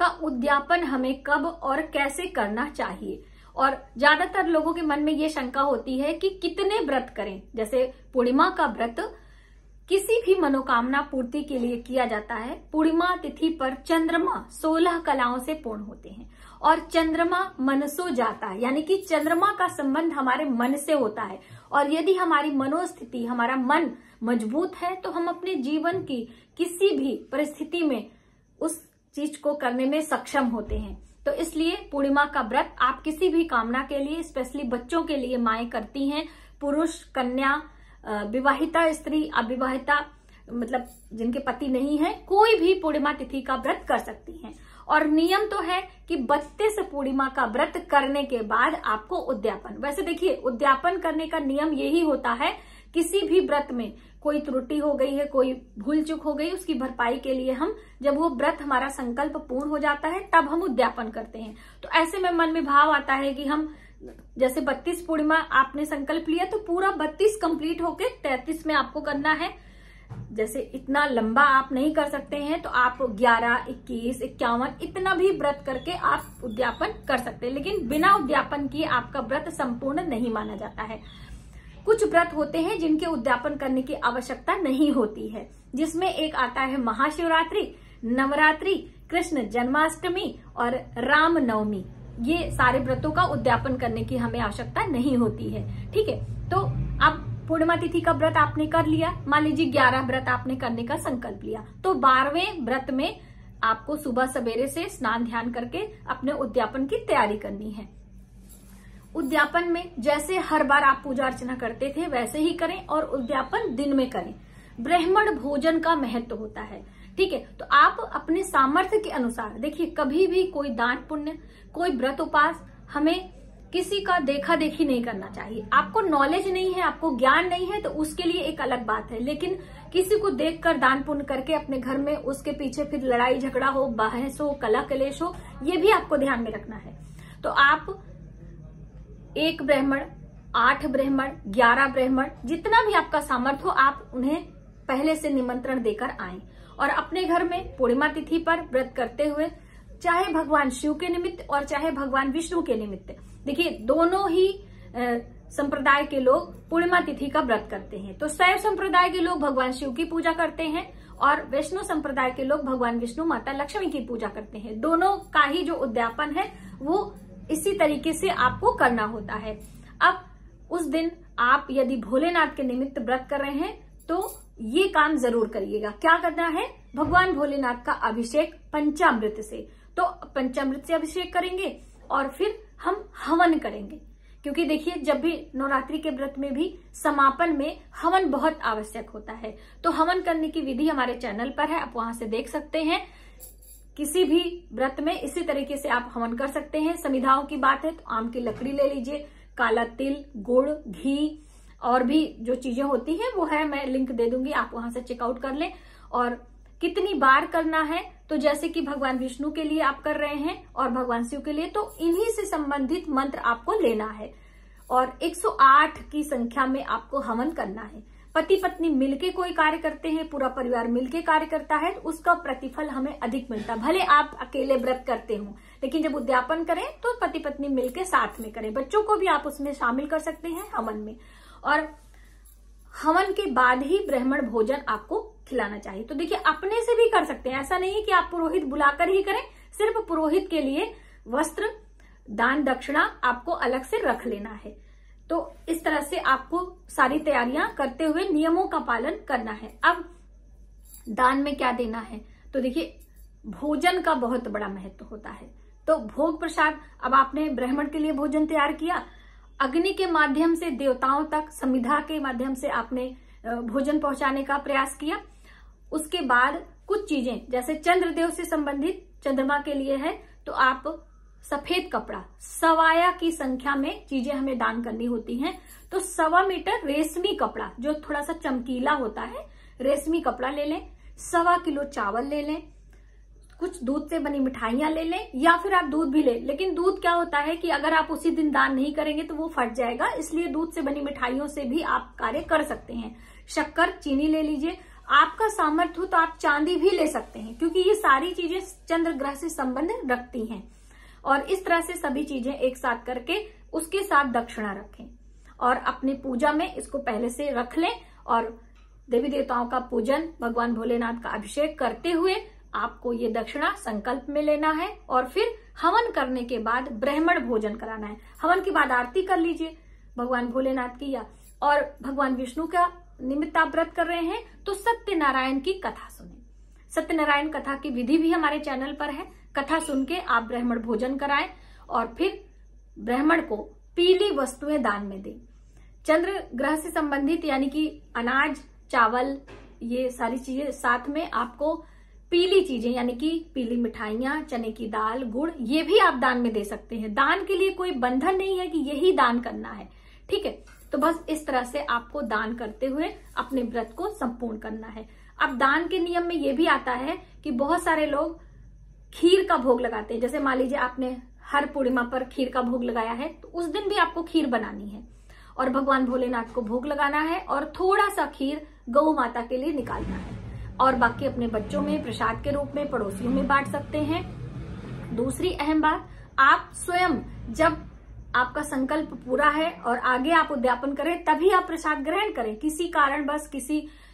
का उद्यापन हमें कब और कैसे करना चाहिए। और ज्यादातर लोगों के मन में ये शंका होती है कि कितने व्रत करें। जैसे पूर्णिमा का व्रत किसी भी मनोकामना पूर्ति के लिए किया जाता है। पूर्णिमा तिथि पर चंद्रमा 16 कलाओं से पूर्ण होते हैं और चंद्रमा मनसो जाता है, यानी कि चंद्रमा का संबंध हमारे मन से होता है। और यदि हमारी मनोस्थिति, हमारा मन मजबूत है तो हम अपने जीवन की किसी भी परिस्थिति में उस चीज को करने में सक्षम होते हैं। तो इसलिए पूर्णिमा का व्रत आप किसी भी कामना के लिए, स्पेशली बच्चों के लिए माएं करती हैं। पुरुष, कन्या, विवाहिता स्त्री, अविवाहिता मतलब जिनके पति नहीं है, कोई भी पूर्णिमा तिथि का व्रत कर सकती हैं। और नियम तो है कि 32 पूर्णिमा का व्रत करने के बाद आपको उद्यापन। वैसे देखिए, उद्यापन करने का नियम यही होता है, किसी भी व्रत में कोई त्रुटि हो गई है, कोई भूल चूक हो गई, उसकी भरपाई के लिए हम, जब वो व्रत हमारा संकल्प पूर्ण हो जाता है तब हम उद्यापन करते हैं। तो ऐसे में मन में भाव आता है कि हम जैसे 32 पूर्णिमा आपने संकल्प लिया तो पूरा 32 कंप्लीट होके 33 में आपको करना है। जैसे इतना लंबा आप नहीं कर सकते हैं तो आप 11, 21, 51 इतना भी व्रत करके आप उद्यापन कर सकते हैं, लेकिन बिना उद्यापन किए आपका व्रत संपूर्ण नहीं माना जाता है। कुछ व्रत होते हैं जिनके उद्यापन करने की आवश्यकता नहीं होती है, जिसमें एक आता है महाशिवरात्रि, नवरात्रि, कृष्ण जन्माष्टमी और राम नवमी। ये सारे व्रतों का उद्यापन करने की हमें आवश्यकता नहीं होती है। ठीक है, तो अब पूर्णिमा तिथि का व्रत आपने कर लिया, मान लीजिए 11 व्रत आपने करने का संकल्प लिया, तो 12वें व्रत में आपको सुबह सवेरे से स्नान ध्यान करके अपने उद्यापन की तैयारी करनी है। उद्यापन में जैसे हर बार आप पूजा अर्चना करते थे वैसे ही करें और उद्यापन दिन में करें। ब्राह्मण भोजन का महत्व होता है। ठीक है, तो आप अपने सामर्थ्य के अनुसार देखिए, कभी भी कोई दान पुण्य, कोई व्रत उपास हमें किसी का देखा देखी नहीं करना चाहिए। आपको नॉलेज नहीं है, आपको ज्ञान नहीं है तो उसके लिए एक अलग बात है, लेकिन किसी को देखकर दान पुण्य करके अपने घर में उसके पीछे फिर लड़ाई झगड़ा हो, बहस हो, कलह कलेश हो, ये भी आपको ध्यान में रखना है। तो आप 1 ब्राह्मण, 8 ब्राह्मण, 11 ब्राह्मण, जितना भी आपका सामर्थ्य हो आप उन्हें पहले से निमंत्रण देकर आएं और अपने घर में पूर्णिमा तिथि पर व्रत करते हुए, चाहे भगवान शिव के निमित्त और चाहे भगवान विष्णु के निमित्त, देखिए दोनों ही संप्रदाय के लोग पूर्णिमा तिथि का व्रत करते हैं। तो शैव संप्रदाय के लोग भगवान शिव की पूजा करते हैं और वैष्णव संप्रदाय के लोग भगवान विष्णु, माता लक्ष्मी की पूजा करते हैं। दोनों का ही जो उद्यापन है वो इसी तरीके से आपको करना होता है। अब उस दिन आप यदि भोलेनाथ के निमित्त व्रत कर रहे हैं तो ये काम जरूर करिएगा। क्या करना है? भगवान भोलेनाथ का अभिषेक पंचामृत से, तो पंचामृत से अभिषेक करेंगे और फिर हम हवन करेंगे, क्योंकि देखिए जब भी नवरात्रि के व्रत में भी समापन में हवन बहुत आवश्यक होता है। तो हवन करने की विधि हमारे चैनल पर है, आप वहां से देख सकते हैं। किसी भी व्रत में इसी तरीके से आप हवन कर सकते हैं। समिधाओं की बात है तो आम की लकड़ी ले लीजिए, काला तिल, गुड़, घी और भी जो चीजें होती हैं वो है, मैं लिंक दे दूंगी, आप वहां से चेकआउट कर लें। और कितनी बार करना है, तो जैसे कि भगवान विष्णु के लिए आप कर रहे हैं और भगवान शिव के लिए, तो इन्हीं से संबंधित मंत्र आपको लेना है और 108 की संख्या में आपको हवन करना है। पति पत्नी मिलके कोई कार्य करते हैं, पूरा परिवार मिलके कार्य करता है, तो उसका प्रतिफल हमें अधिक मिलता है। भले आप अकेले व्रत करते हो, लेकिन जब उद्यापन करें तो पति पत्नी मिलके साथ में करें। बच्चों को भी आप उसमें शामिल कर सकते हैं हवन में। और हवन के बाद ही ब्राह्मण भोजन आपको खिलाना चाहिए। तो देखिए अपने से भी कर सकते हैं, ऐसा नहीं है कि आप पुरोहित बुलाकर ही करें। सिर्फ पुरोहित के लिए वस्त्र, दान दक्षिणा आपको अलग से रख लेना है। तो इस तरह से आपको सारी तैयारियां करते हुए नियमों का पालन करना है। अब दान में क्या देना है, तो देखिए भोजन का बहुत बड़ा महत्व होता है। तो भोग प्रसाद, अब आपने ब्राह्मण के लिए भोजन तैयार किया, अग्नि के माध्यम से देवताओं तक, समिधा के माध्यम से आपने भोजन पहुंचाने का प्रयास किया। उसके बाद कुछ चीजें जैसे चंद्रदेव से संबंधित, चंद्रमा के लिए है, तो आप सफेद कपड़ा, सवाया की संख्या में चीजें हमें दान करनी होती हैं। तो 1.25 मीटर रेशमी कपड़ा जो थोड़ा सा चमकीला होता है, रेशमी कपड़ा ले लें। 1.25 किलो चावल ले लें। कुछ दूध से बनी मिठाइयां ले लें, या फिर आप दूध भी लें, लेकिन दूध क्या होता है कि अगर आप उसी दिन दान नहीं करेंगे तो वो फट जाएगा, इसलिए दूध से बनी मिठाइयों से भी आप कार्य कर सकते हैं। शक्कर, चीनी ले लीजिए। आपका सामर्थ्य हो तो आप चांदी भी ले सकते हैं, क्योंकि ये सारी चीजें चंद्र ग्रह से संबंध रखती हैं। और इस तरह से सभी चीजें एक साथ करके उसके साथ दक्षिणा रखें और अपनी पूजा में इसको पहले से रख लें। और देवी देवताओं का पूजन, भगवान भोलेनाथ का अभिषेक करते हुए आपको ये दक्षिणा संकल्प में लेना है। और फिर हवन करने के बाद ब्राह्मण भोजन कराना है। हवन के बाद आरती कर लीजिए भगवान भोलेनाथ की, या और भगवान विष्णु का निमित्त आप व्रत कर रहे हैं तो सत्यनारायण की कथा सुने। सत्यनारायण कथा की विधि भी हमारे चैनल पर है। कथा सुन के आप ब्राह्मण भोजन कराएं और फिर ब्राह्मण को पीली वस्तुएं दान में दें। चंद्र ग्रह से संबंधित यानी कि अनाज, चावल, ये सारी चीजें, साथ में आपको पीली चीजें यानी कि पीली मिठाइयां, चने की दाल, गुड़, ये भी आप दान में दे सकते हैं। दान के लिए कोई बंधन नहीं है कि यही दान करना है, ठीक है। तो बस इस तरह से आपको दान करते हुए अपने व्रत को संपूर्ण करना है। अब दान के नियम में ये भी आता है कि बहुत सारे लोग खीर का भोग लगाते हैं। जैसे मान लीजिए आपने हर पूर्णिमा पर खीर का भोग लगाया है, तो उस दिन भी आपको खीर बनानी है और भगवान भोलेनाथ को भोग लगाना है और थोड़ा सा खीर गौ माता के लिए निकालना है और बाकी अपने बच्चों में प्रसाद के रूप में पड़ोसियों में बांट सकते हैं। दूसरी अहम बात, आप स्वयं जब आपका संकल्प पूरा है और आगे आप उद्यापन करें तभी आप प्रसाद ग्रहण करें। किसी कारण बस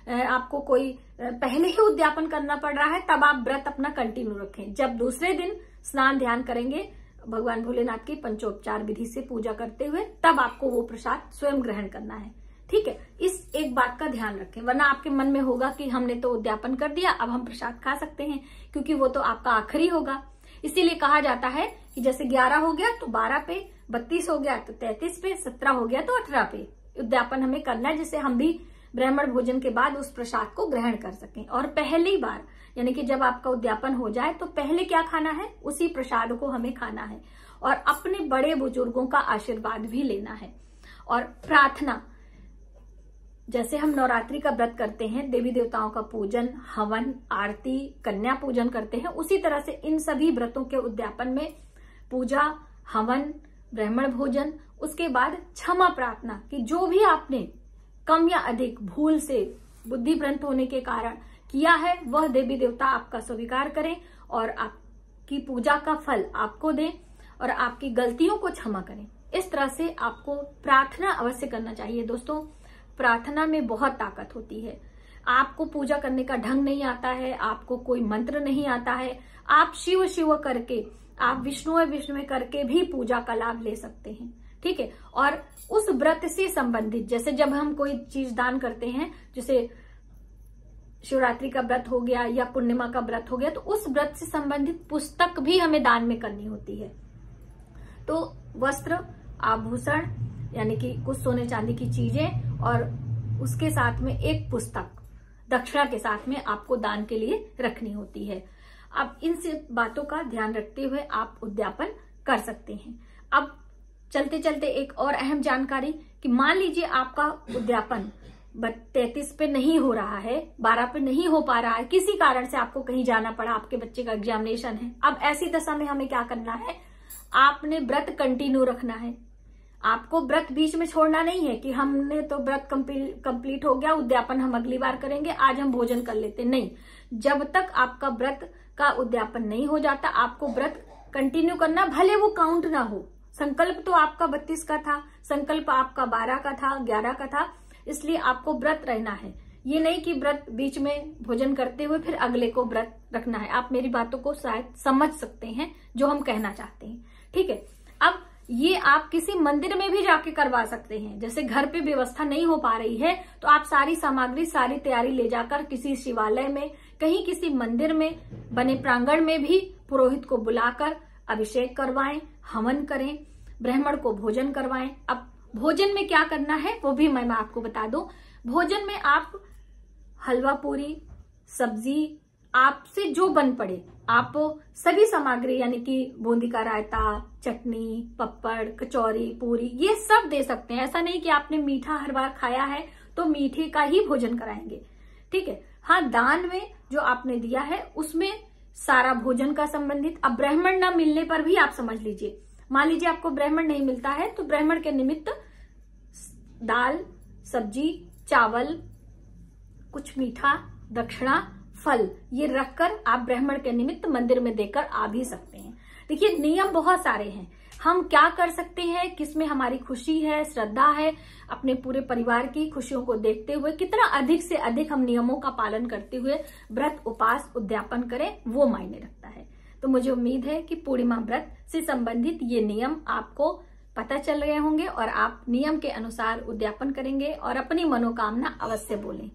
आपको कोई पहले ही उद्यापन करना पड़ रहा है, तब आप व्रत अपना कंटिन्यू रखें। जब दूसरे दिन स्नान ध्यान करेंगे भगवान भोलेनाथ की पंचोपचार विधि से पूजा करते हुए, तब आपको वो प्रसाद स्वयं ग्रहण करना है, ठीक है। इस एक बात का ध्यान रखें, वरना आपके मन में होगा कि हमने तो उद्यापन कर दिया, अब हम प्रसाद खा सकते हैं, क्योंकि वो तो आपका आखिरी होगा। इसीलिए कहा जाता है कि जैसे 11 हो गया तो 12 पे, 32 हो गया तो 33 पे, 17 हो गया तो 18 पे उद्यापन हमें करना है, जिससे हम भी ब्राह्मण भोजन के बाद उस प्रसाद को ग्रहण कर सकें। और पहली बार यानी कि जब आपका उद्यापन हो जाए तो पहले क्या खाना है, उसी प्रसाद को हमें खाना है और अपने बड़े बुजुर्गों का आशीर्वाद भी लेना है। और प्रार्थना, जैसे हम नवरात्रि का व्रत करते हैं, देवी देवताओं का पूजन, हवन, आरती, कन्या पूजन करते हैं, उसी तरह से इन सभी व्रतों के उद्यापन में पूजा, हवन, ब्राह्मण भोजन, उसके बाद क्षमा प्रार्थना कि जो भी आपने कम या अधिक भूल से, बुद्धि भ्रंश होने के कारण किया है, वह देवी देवता आपका स्वीकार करें और आपकी पूजा का फल आपको दें और आपकी गलतियों को क्षमा करें। इस तरह से आपको प्रार्थना अवश्य करना चाहिए। दोस्तों, प्रार्थना में बहुत ताकत होती है। आपको पूजा करने का ढंग नहीं आता है, आपको कोई मंत्र नहीं आता है, आप शिव शिव करके, आप विष्णु करके भी पूजा का लाभ ले सकते हैं, ठीक है। और उस व्रत से संबंधित, जैसे जब हम कोई चीज दान करते हैं, जैसे शिवरात्रि का व्रत हो गया या पूर्णिमा का व्रत हो गया, तो उस व्रत से संबंधित पुस्तक भी हमें दान में करनी होती है। तो वस्त्र, आभूषण यानी कि कुछ सोने चांदी की चीजें और उसके साथ में एक पुस्तक दक्षिणा के साथ में आपको दान के लिए रखनी होती है। अब इन सब बातों का ध्यान रखते हुए आप उद्यापन कर सकते हैं। अब चलते चलते एक और अहम जानकारी कि मान लीजिए आपका उद्यापन 33 पे नहीं हो रहा है, 12 पे नहीं हो पा रहा है, किसी कारण से आपको कहीं जाना पड़ा, आपके बच्चे का एग्जामिनेशन है। अब ऐसी दशा में हमें क्या करना है, आपने व्रत कंटिन्यू रखना है। आपको व्रत बीच में छोड़ना नहीं है कि हमने तो व्रत कंप्लीट हो गया, उद्यापन हम अगली बार करेंगे, आज हम भोजन कर लेते, नहीं। जब तक आपका व्रत का उद्यापन नहीं हो जाता, आपको व्रत कंटिन्यू करना, भले वो काउंट ना हो। संकल्प तो आपका 32 का था, संकल्प आपका 12 का था, 11 का था, इसलिए आपको व्रत रहना है। ये नहीं कि व्रत बीच में भोजन करते हुए फिर अगले को व्रत रखना है। आप मेरी बातों को शायद समझ सकते हैं जो हम कहना चाहते हैं, ठीक है। अब ये आप किसी मंदिर में भी जाके करवा सकते हैं। जैसे घर पे व्यवस्था नहीं हो पा रही है तो आप सारी सामग्री, सारी तैयारी ले जाकर किसी शिवालय में, कहीं किसी मंदिर में बने प्रांगण में भी पुरोहित को बुलाकर अभिषेक करवाएं, हवन करें, ब्राह्मण को भोजन करवाएं। अब भोजन में क्या करना है वो भी मैं आपको बता दूं। भोजन में आप हलवा पूरी, सब्जी, आपसे जो बन पड़े, आप सभी सामग्री यानी कि बूंदी का रायता, चटनी, पपड़, कचौरी, पूरी, ये सब दे सकते हैं। ऐसा नहीं कि आपने मीठा हर बार खाया है तो मीठे का ही भोजन कराएंगे, ठीक है। हाँ, दान में जो आपने दिया है उसमें सारा भोजन का संबंधित। अब ब्राह्मण न मिलने पर भी आप समझ लीजिए, मान लीजिए आपको ब्राह्मण नहीं मिलता है तो ब्राह्मण के निमित्त दाल, सब्जी, चावल, कुछ मीठा दक्षिणा, फल ये रखकर आप ब्राह्मण के निमित्त मंदिर में देकर आ भी सकते हैं। देखिए नियम बहुत सारे हैं, हम क्या कर सकते हैं, किसमें हमारी खुशी है, श्रद्धा है, अपने पूरे परिवार की खुशियों को देखते हुए कितना अधिक से अधिक हम नियमों का पालन करते हुए व्रत उपास उद्यापन करें, वो मायने रखता है। तो मुझे उम्मीद है कि पूर्णिमा व्रत से संबंधित ये नियम आपको पता चल रहे होंगे और आप नियम के अनुसार उद्यापन करेंगे और अपनी मनोकामना अवश्य बोलें।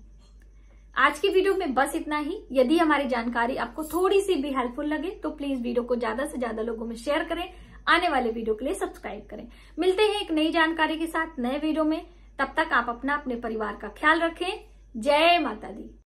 आज की वीडियो में बस इतना ही। यदि हमारी जानकारी आपको थोड़ी सी भी हेल्पफुल लगे तो प्लीज वीडियो को ज्यादा से ज्यादा लोगों में शेयर करें, आने वाले वीडियो के लिए सब्सक्राइब करें। मिलते हैं एक नई जानकारी के साथ नए वीडियो में, तब तक आप अपना अपने परिवार का ख्याल रखें। जय माता दी।